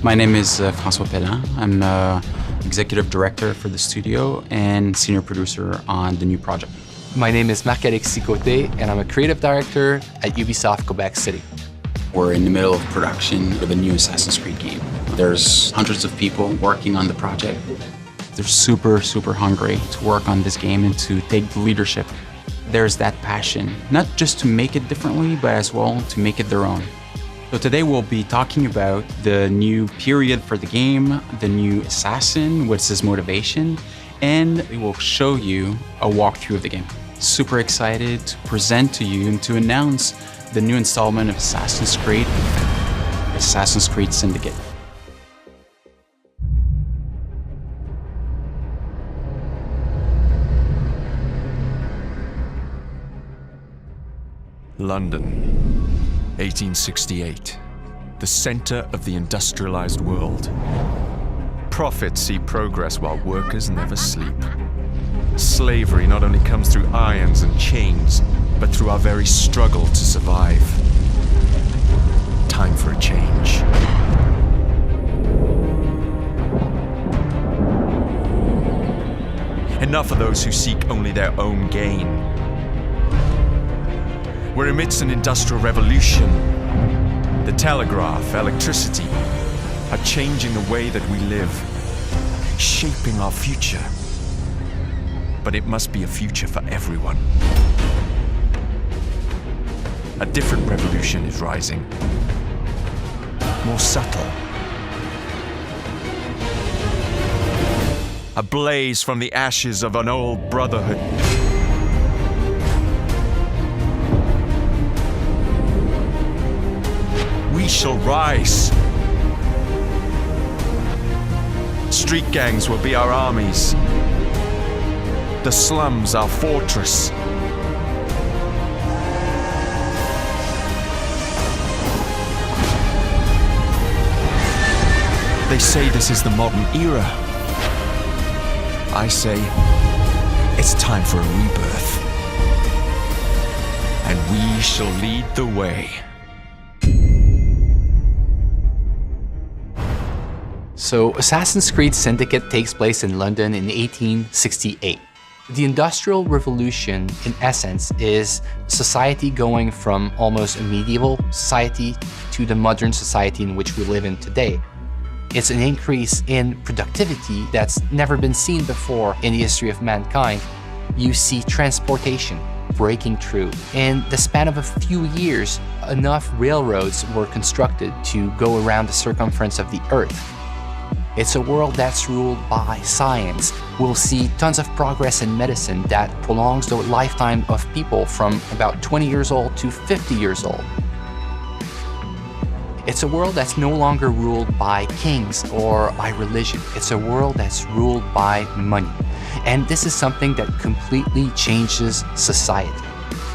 My name is François Pelin. I'm executive director for the studio and senior producer on the new project. My name is Marc-Alexis Côté, and I'm a creative director at Ubisoft Quebec City. We're in the middle of production of a new Assassin's Creed game. There's hundreds of people working on the project. They're super hungry to work on this game and to take the leadership. There's that passion, not just to make it differently, but as well to make it their own. So today we'll be talking about the new period for the game, the new assassin, what's his motivation, and we will show you a walkthrough of the game. Super excited to present to you and to announce the new installment of Assassin's Creed Syndicate. London, 1868, the center of the industrialized world. Profits see progress while workers never sleep. Slavery not only comes through irons and chains, but through our very struggle to survive. Time for a change. Enough of those who seek only their own gain. We're amidst an industrial revolution. The telegraph, electricity, are changing the way that we live, shaping our future. But it must be a future for everyone. A different revolution is rising, more subtle. A blaze from the ashes of an old brotherhood. We shall rise. Street gangs will be our armies. The slums our fortress. They say this is the modern era. I say it's time for a rebirth. And we shall lead the way. So, Assassin's Creed Syndicate takes place in London in 1868. The Industrial Revolution, in essence, is society going from almost a medieval society to the modern society in which we live in today. It's an increase in productivity that's never been seen before in the history of mankind. You see transportation breaking through. In the span of a few years, enough railroads were constructed to go around the circumference of the Earth. It's a world that's ruled by science. We'll see tons of progress in medicine that prolongs the lifetime of people from about 20 years old to 50 years old. It's a world that's no longer ruled by kings or by religion. It's a world that's ruled by money. And this is something that completely changes society.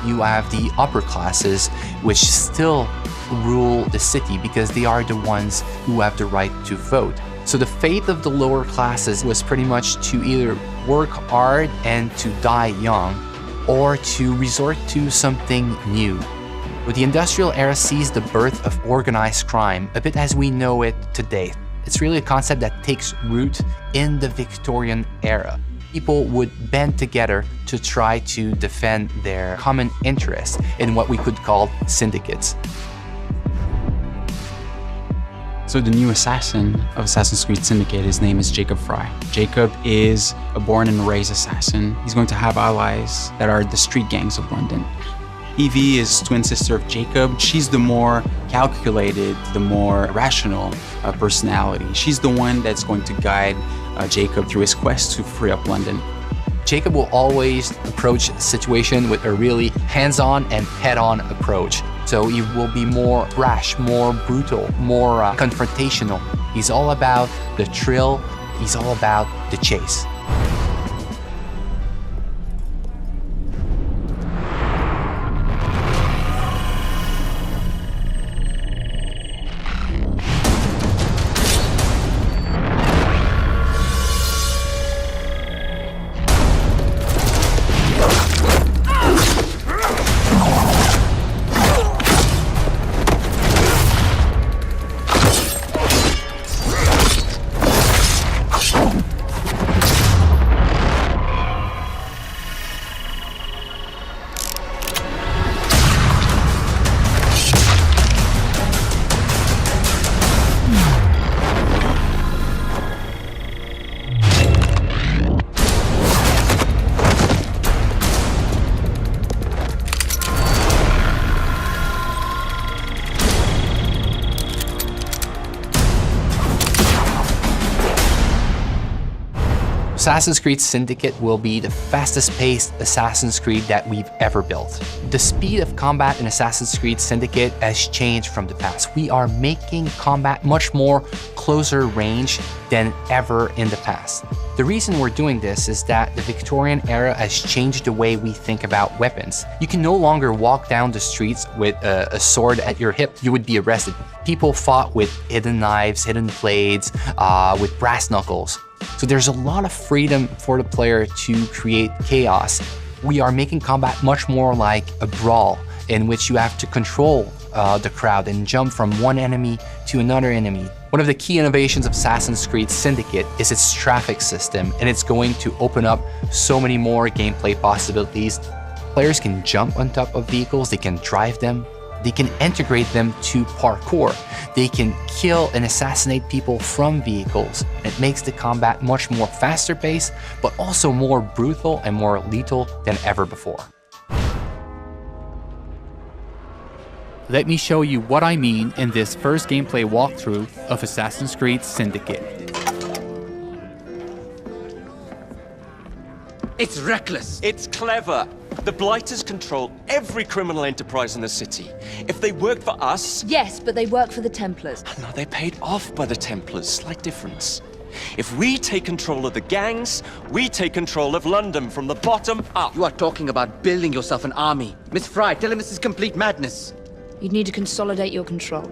You have the upper classes, which still rule the city because they are the ones who have the right to vote. So the fate of the lower classes was pretty much to either work hard and to die young, or to resort to something new. But the industrial era sees the birth of organized crime, a bit as we know it today. It's really a concept that takes root in the Victorian era. People would band together to try to defend their common interests in what we could call syndicates. So the new assassin of Assassin's Creed Syndicate, his name is Jacob Frye. Jacob is a born and raised assassin. He's going to have allies that are the street gangs of London. Evie is twin sister of Jacob. She's the more calculated, the more rational personality. She's the one that's going to guide Jacob through his quest to free up London. Jacob will always approach the situation with a really hands-on and head-on approach. So he will be more brash, more brutal, more confrontational. He's all about the thrill. He's all about the chase. Assassin's Creed Syndicate will be the fastest-paced Assassin's Creed that we've ever built. The speed of combat in Assassin's Creed Syndicate has changed from the past. We are making combat much more closer range than ever in the past. The reason we're doing this is that the Victorian era has changed the way we think about weapons. You can no longer walk down the streets with a sword at your hip. You would be arrested. People fought with hidden knives, hidden blades, with brass knuckles. So there's a lot of freedom for the player to create chaos. We are making combat much more like a brawl in which you have to control the crowd and jump from one enemy to another enemy. One of the key innovations of Assassin's Creed Syndicate is its traffic system, and it's going to open up so many more gameplay possibilities. Players can jump on top of vehicles, they can drive them, they can integrate them to parkour, they can kill and assassinate people from vehicles. It makes the combat much more faster paced, but also more brutal and more lethal than ever before. Let me show you what I mean in this first gameplay walkthrough of Assassin's Creed Syndicate. It's reckless. It's clever. The Blighters control every criminal enterprise in the city. If they worked for us... Yes, but they work for the Templars. No, they're paid off by the Templars. Slight difference. If we take control of the gangs, we take control of London from the bottom up. You are talking about building yourself an army. Miss Fry, tell him this is complete madness. You'd need to consolidate your control.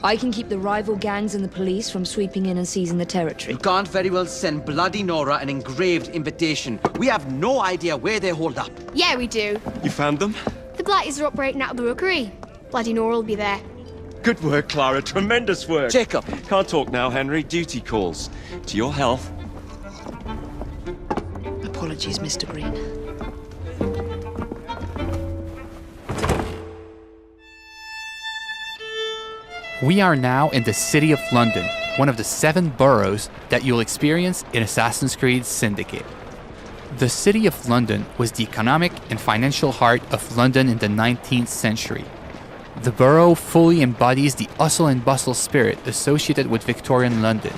I can keep the rival gangs and the police from sweeping in and seizing the territory. You can't very well send Bloody Nora an engraved invitation. We have no idea where they hold up. Yeah, we do. You found them? The Blighters are operating out of the rookery. Bloody Nora will be there. Good work, Clara. Tremendous work. Jacob. Can't talk now, Henry. Duty calls. To your health. Apologies, Mr. Green. We are now in the city of London, one of the 7 boroughs that you'll experience in Assassin's Creed Syndicate. The city of London was the economic and financial heart of London in the 19th century. The borough fully embodies the hustle and bustle spirit associated with Victorian London.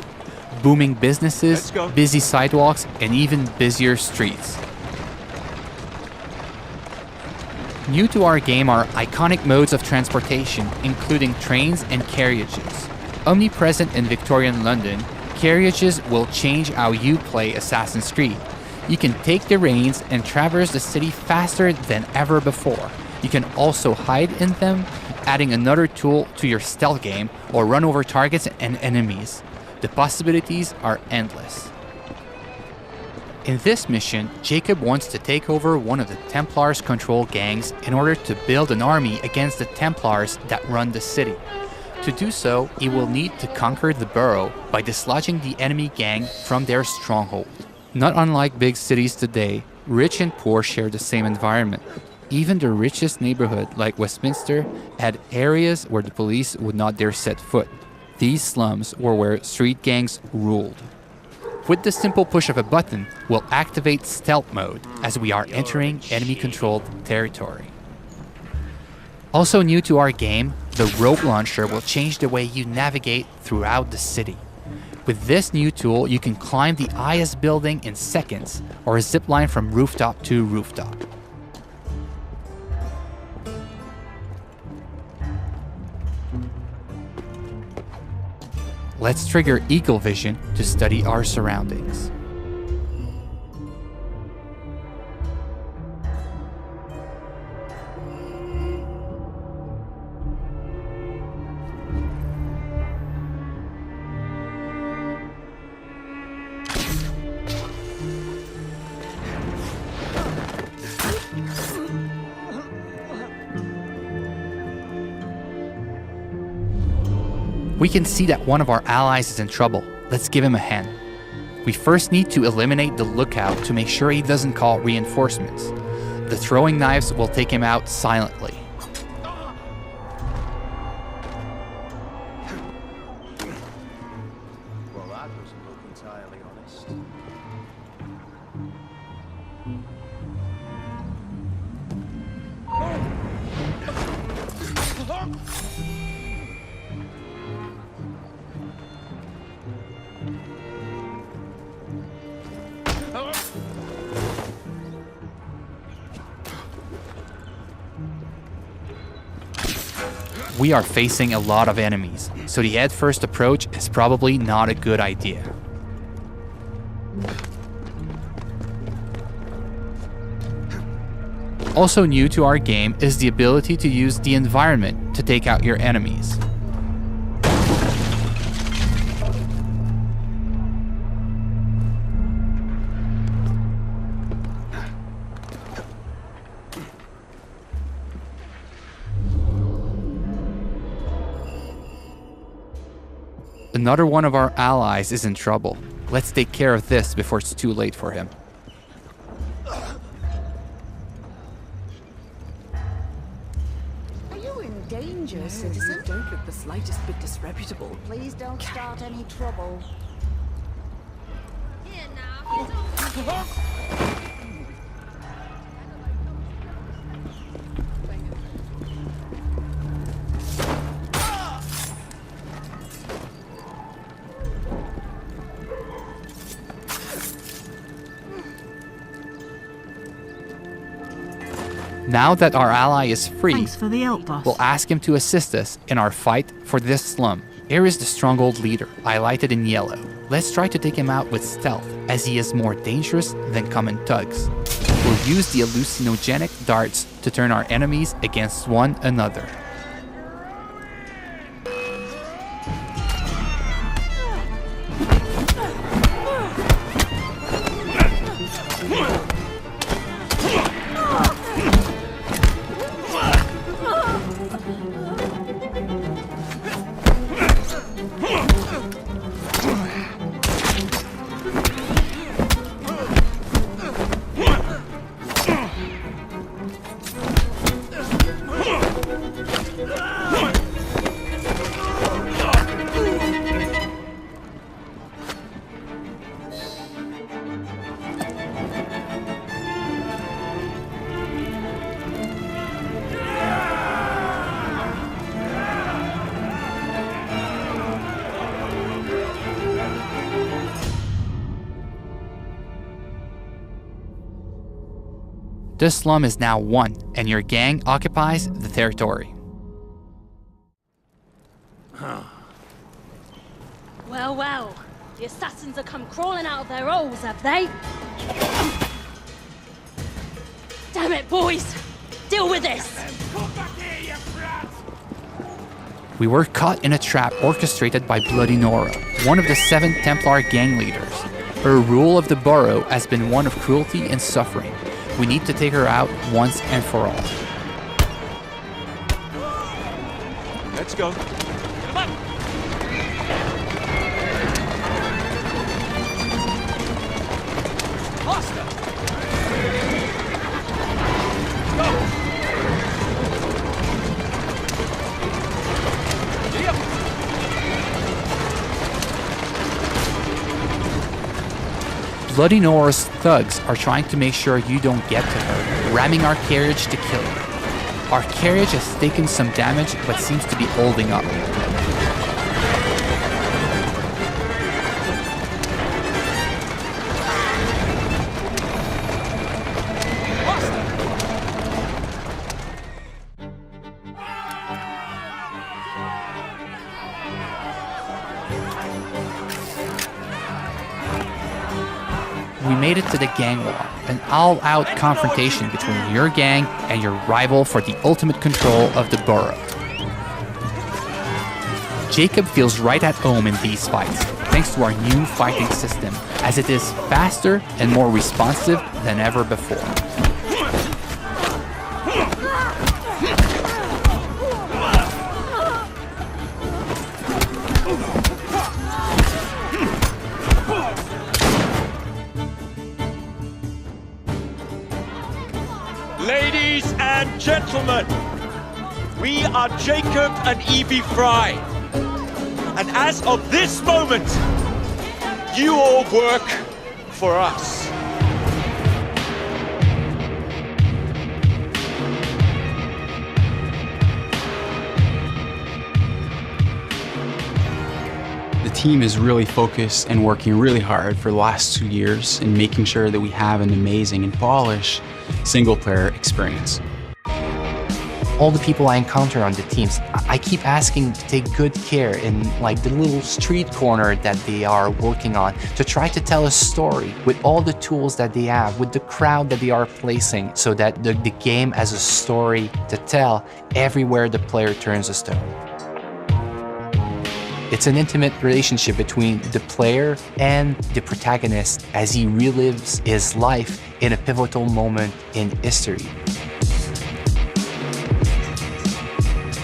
Booming businesses, busy sidewalks, and even busier streets. New to our game are iconic modes of transportation, including trains and carriages. Omnipresent in Victorian London, carriages will change how you play Assassin's Creed. You can take the reins and traverse the city faster than ever before. You can also hide in them, adding another tool to your stealth game, or run over targets and enemies. The possibilities are endless. In this mission, Jacob wants to take over one of the Templars' control gangs in order to build an army against the Templars that run the city. To do so, he will need to conquer the borough by dislodging the enemy gang from their stronghold. Not unlike big cities today, rich and poor share the same environment. Even the richest neighborhood, like Westminster, had areas where the police would not dare set foot. These slums were where street gangs ruled. With the simple push of a button, we'll activate stealth mode as we are entering enemy-controlled territory. Also new to our game, the rope launcher will change the way you navigate throughout the city. With this new tool, you can climb the highest building in seconds or zipline from rooftop to rooftop. Let's trigger Eagle Vision to study our surroundings. We can see that one of our allies is in trouble. Let's give him a hand. We first need to eliminate the lookout to make sure he doesn't call reinforcements. The throwing knives will take him out silently. Well, that doesn't look entirely honest. we are facing a lot of enemies, so the head-first approach is probably not a good idea. Also new to our game is the ability to use the environment to take out your enemies. Another one of our allies is in trouble. Let's take care of this before it's too late for him. Are you in danger, citizen? Don't look the slightest bit disreputable. Please don't start any trouble. Here now. Now that our ally is free, Thanks for the help, boss. we'll ask him to assist us in our fight for this slum. Here is the stronghold leader, highlighted in yellow. Let's try to take him out with stealth, as he is more dangerous than common thugs. We'll use the hallucinogenic darts to turn our enemies against one another. This slum is now won, and your gang occupies the territory. Well, well, the assassins have come crawling out of their holes, have they? Damn it, boys! Deal with this! We were caught in a trap orchestrated by Bloody Nora, one of the 7 Templar gang leaders. Her rule of the borough has been one of cruelty and suffering. We need to take her out once and for all. Let's go. Come on. Faster. Go. Bloody Nora's thugs are trying to make sure you don't get to her, ramming our carriage to kill her. Our carriage has taken some damage but seems to be holding up. We made it to the gang war, an all-out confrontation between your gang and your rival for the ultimate control of the borough. Jacob feels right at home in these fights, thanks to our new fighting system, as it is faster and more responsive than ever before. Ladies and gentlemen, we are Jacob and Evie Fry. And as of this moment, you all work for us. The team is really focused and working really hard for the last 2 years in making sure that we have an amazing and polished single-player experience. all the people I encounter on the teams, I keep asking to take good care in like the little street corner that they are working on, to try to tell a story with all the tools that they have, with the crowd that they are placing, so that the game has a story to tell everywhere the player turns a stone. It's an intimate relationship between the player and the protagonist as he relives his life in a pivotal moment in history.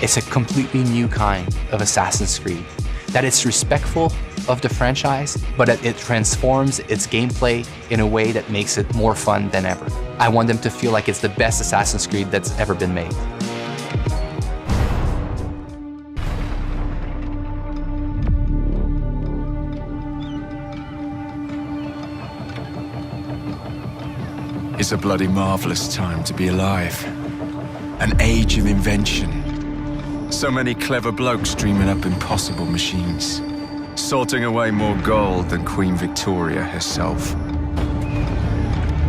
It's a completely new kind of Assassin's Creed, that it's respectful of the franchise, but it transforms its gameplay in a way that makes it more fun than ever. I want them to feel like it's the best Assassin's Creed that's ever been made. It's a bloody marvelous time to be alive. An age of invention. So many clever blokes dreaming up impossible machines, sorting away more gold than Queen Victoria herself.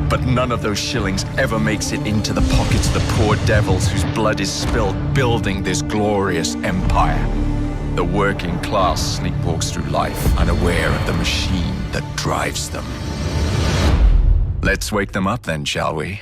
But none of those shillings ever makes it into the pockets of the poor devils whose blood is spilled building this glorious empire. The working class sleepwalks through life unaware of the machine that drives them. Let's wake them up then, shall we?